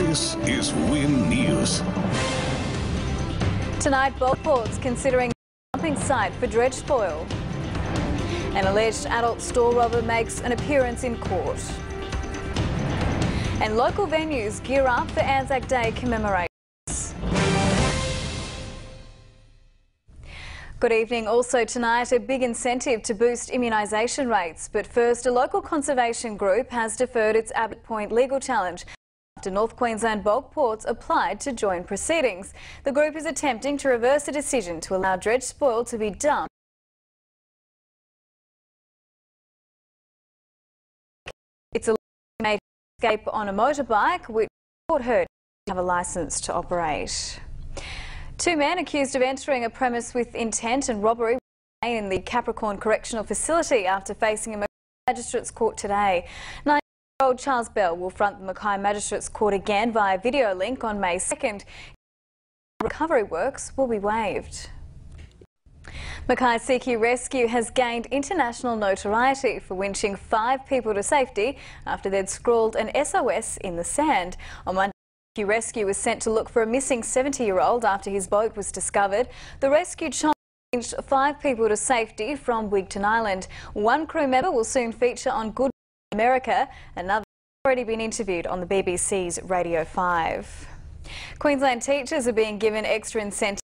This is Win News. Tonight, Bulletin's considering a dumping site for dredge spoil. An alleged adult store robber makes an appearance in court. And local venues gear up for Anzac Day commemorations. Good evening. Also tonight, a big incentive to boost immunisation rates. But first, a local conservation group has deferred its Abbott Point legal challenge after North Queensland bulk ports applied to join proceedings. The group is attempting to reverse a decision to allow dredge spoil to be dumped. It's a made escape on a motorbike, which the court heard to have a licence to operate. Two men accused of entering a premise with intent and robbery in the Capricorn Correctional Facility after facing a Magistrates Court today. 9-year-old Charles Bell will front the Mackay Magistrates Court again via video link on May 2nd. Recovery works will be waived. Mackay CQ Rescue has gained international notoriety for winching 5 people to safety after they'd scrawled an SOS in the sand. On Monday, Rescue was sent to look for a missing 70-year-old after his boat was discovered. The rescued child winched 5 people to safety from Wigton Island. One crew member will soon feature on Good America. Another has already been interviewed on the BBC's Radio 5. Queensland teachers are being given extra incentives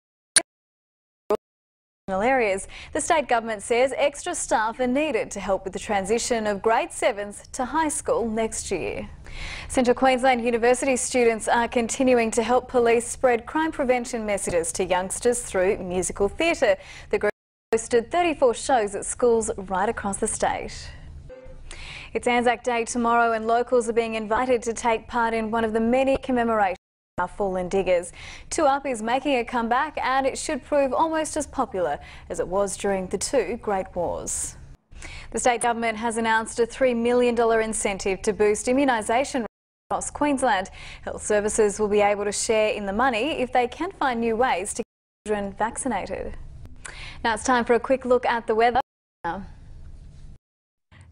in areas. The state government says extra staff are needed to help with the transition of grade 7s to high school next year. Central Queensland University students are continuing to help police spread crime prevention messages to youngsters through musical theatre. The group hosted 34 shows at schools right across the state. It's Anzac Day tomorrow and locals are being invited to take part in one of the many commemorations of our fallen diggers. 2up is making a comeback and it should prove almost as popular as it was during the 2 Great Wars. The state government has announced a $3 million incentive to boost immunisation rates across Queensland. Health services will be able to share in the money if they can find new ways to get children vaccinated. Now it's time for a quick look at the weather.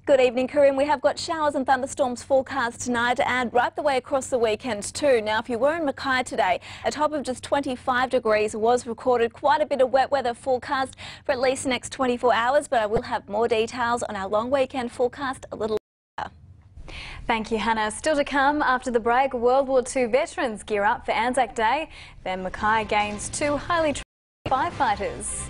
Good evening, Corinne. We have got showers and thunderstorms forecast tonight and right the way across the weekend too. Now, if you were in Mackay today, a top of just 25 degrees was recorded. Quite a bit of wet weather forecast for at least the next 24 hours, but I will have more details on our long weekend forecast a little later. Thank you, Hannah. Still to come after the break, World War II veterans gear up for Anzac Day. Then Mackay gains 2 highly trained firefighters.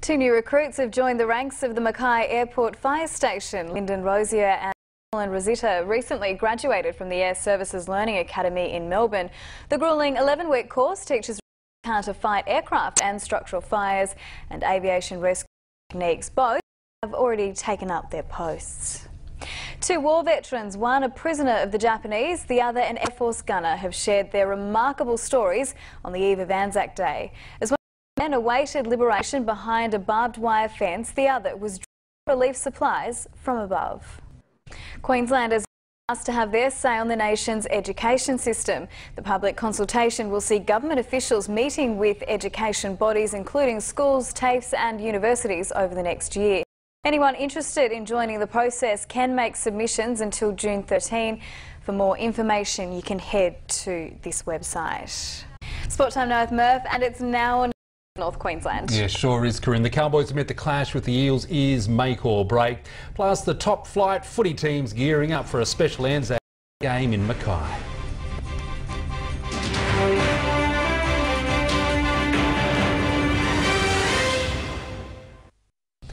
2 new recruits have joined the ranks of the Mackay Airport Fire Station. Lyndon Rosier and Alan Rosita recently graduated from the Air Services Learning Academy in Melbourne. The gruelling 11-week course teaches how to fight aircraft and structural fires and aviation rescue techniques. Both have already taken up their posts. 2 war veterans, one a prisoner of the Japanese, the other an Air Force gunner, have shared their remarkable stories on the eve of Anzac Day. As one man awaited liberation behind a barbed wire fence, the other was relief supplies from above. Queenslanders are asked to have their say on the nation's education system. The public consultation will see government officials meeting with education bodies including schools, TAFEs and universities over the next year. Anyone interested in joining the process can make submissions until June 13. For more information you can head to this website. Sport time now with Murph, and it's now on North Queensland. Yeah, sure is, Corinne. The Cowboys admit the clash with the Eels is make or break. Plus, the top flight footy teams gearing up for a special Anzac game in Mackay.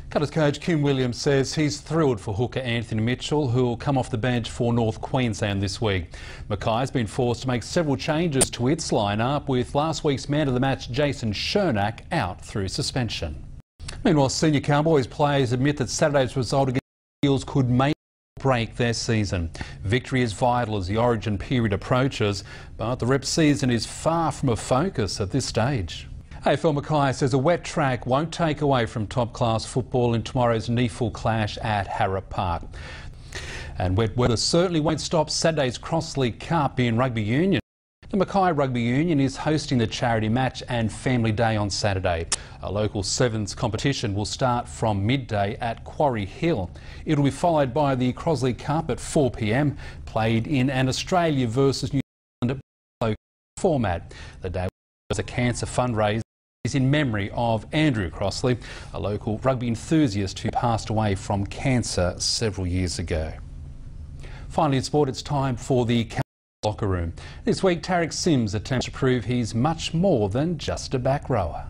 Cutters coach Kim Williams says he's thrilled for hooker Anthony Mitchell, who will come off the bench for North Queensland this week. Mackay's been forced to make several changes to its lineup, with last week's man of the match Jason Chernak out through suspension. Meanwhile, senior Cowboys players admit that Saturday's result against the Eels could make or break their season. Victory is vital as the origin period approaches, but the rep season is far from a focus at this stage. AFL Mackay says a wet track won't take away from top-class football in tomorrow's NEFL clash at Harrop Park. And wet weather certainly won't stop Saturday's Cross League Cup in rugby union. The Mackay Rugby Union is hosting the charity match and family day on Saturday. A local sevens competition will start from midday at Quarry Hill. It will be followed by the Crosley Cup at 4 p.m, played in an Australia versus New Zealand format. The day was a cancer fundraiser is in memory of Andrew Crosley, a local rugby enthusiast who passed away from cancer several years ago. Finally in sport, it's time for the locker room. This week, Tarek Sims attempts to prove he's much more than just a back rower.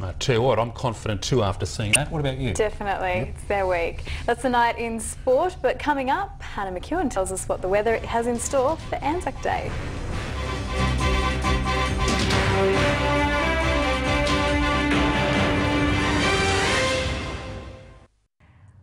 I tell you what, I'm confident too after seeing that. What about you? Definitely, yep. It's their week. That's the night in sport, but coming up, Hannah McEwan tells us what the weather has in store for Anzac Day.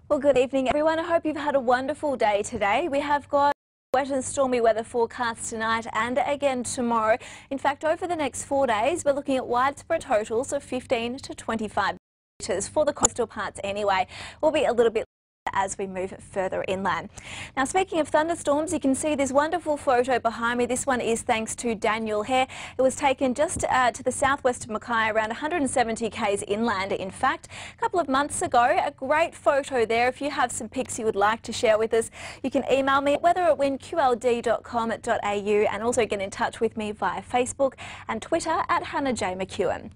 Well, good evening everyone. I hope you've had a wonderful day today. We have got wet and stormy weather forecast tonight and again tomorrow. In fact, over the next 4 days, we're looking at widespread totals of 15 to 25 metres for the coastal parts anyway. We'll be a little bit as we move further inland. Now, speaking of thunderstorms, you can see this wonderful photo behind me. This one is thanks to Daniel Hare. It was taken just to the southwest of Mackay, around 170 k's inland. In fact, a couple of months ago. A great photo there. If you have some pics you would like to share with us, you can email me at weather@winqld.com.au and also get in touch with me via Facebook and Twitter at Hannah J. McEwan.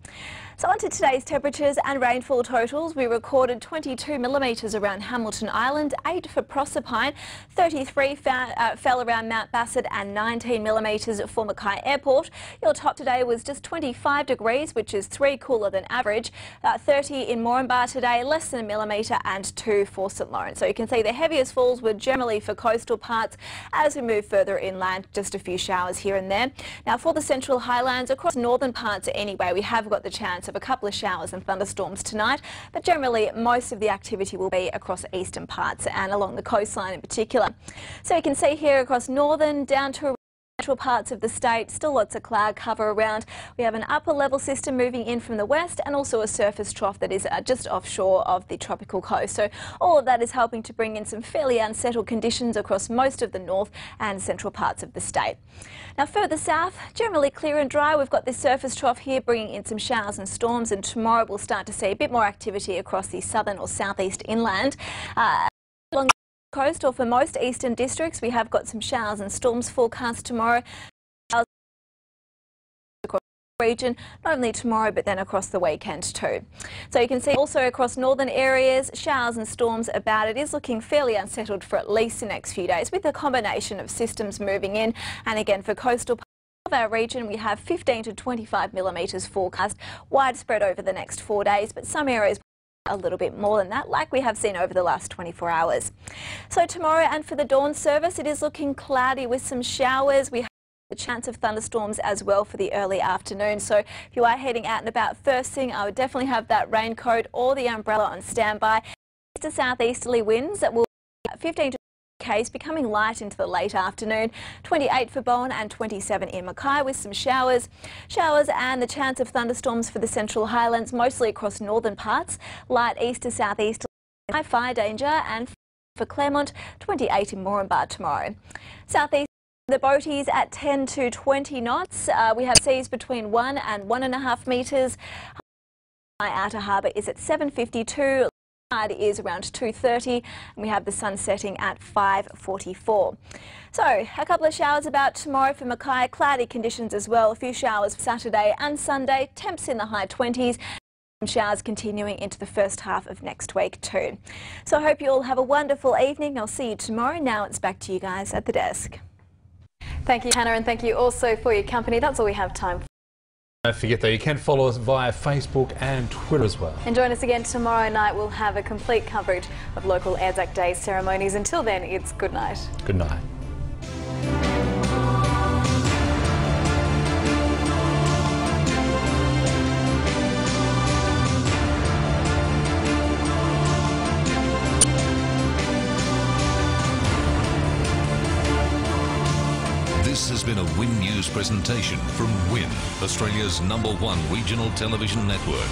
So on to today's temperatures and rainfall totals. We recorded 22 millimetres around Hamilton Island, 8 for Proserpine, 33 fell around Mount Bassett and 19 millimetres for Mackay Airport. Your top today was just 25 degrees, which is 3 cooler than average. 30 in Moranbah today, less than a millimetre, and 2 for St Lawrence. So you can see the heaviest falls were generally for coastal parts. As we move further inland, just a few showers here and there. Now for the Central Highlands, across northern parts anyway, we have got the chance of a couple of showers and thunderstorms tonight, but generally most of the activity will be across eastern parts and along the coastline in particular. So you can see here across northern down to central parts of the state, still lots of cloud cover around. We have an upper level system moving in from the west and also a surface trough that is just offshore of the tropical coast. So all of that is helping to bring in some fairly unsettled conditions across most of the north and central parts of the state. Now further south, generally clear and dry. We've got this surface trough here bringing in some showers and storms, and tomorrow we'll start to see a bit more activity across the southern or southeast inland. Along the coast, or for most eastern districts, we have got some showers and storms forecast tomorrow. Across the region, not only tomorrow but then across the weekend too. So you can see also across northern areas, showers and storms about. It is looking fairly unsettled for at least the next few days, with a combination of systems moving in. And again, for coastal parts of our region, we have 15 to 25 millimetres forecast, widespread over the next 4 days, but some areas a little bit more than that, like we have seen over the last 24 hours. So tomorrow and for the dawn service, it is looking cloudy with some showers. We have the chance of thunderstorms as well for the early afternoon. So if you are heading out and about first thing, I would definitely have that raincoat or the umbrella on standby. East to southeasterly winds that will be 15 to k's, becoming light into the late afternoon. 28 for Bowen and 27 in Mackay with some showers and the chance of thunderstorms for the Central Highlands, mostly across northern parts. Light east to southeast, high fire danger, and for Claremont, 28 in Moranbah tomorrow. Southeast, the boaties at 10 to 20 knots. We have seas between 1 and 1.5 metres. Outer harbour is at 7:52. Tide is around 2:30, and we have the sun setting at 5:44. So a couple of showers about tomorrow for Mackay, cloudy conditions as well. A few showers for Saturday and Sunday, temps in the high 20s. Showers continuing into the first half of next week too. So I hope you all have a wonderful evening. I'll see you tomorrow. Now it's back to you guys at the desk. Thank you, Hannah, and thank you also for your company. That's all we have time for. Don't forget though, you can follow us via Facebook and Twitter as well. And join us again tomorrow night. We'll have a complete coverage of local Anzac Day ceremonies. Until then, it's good night. Good night. This has been a Win News presentation from Win, Australia's #1 regional television network.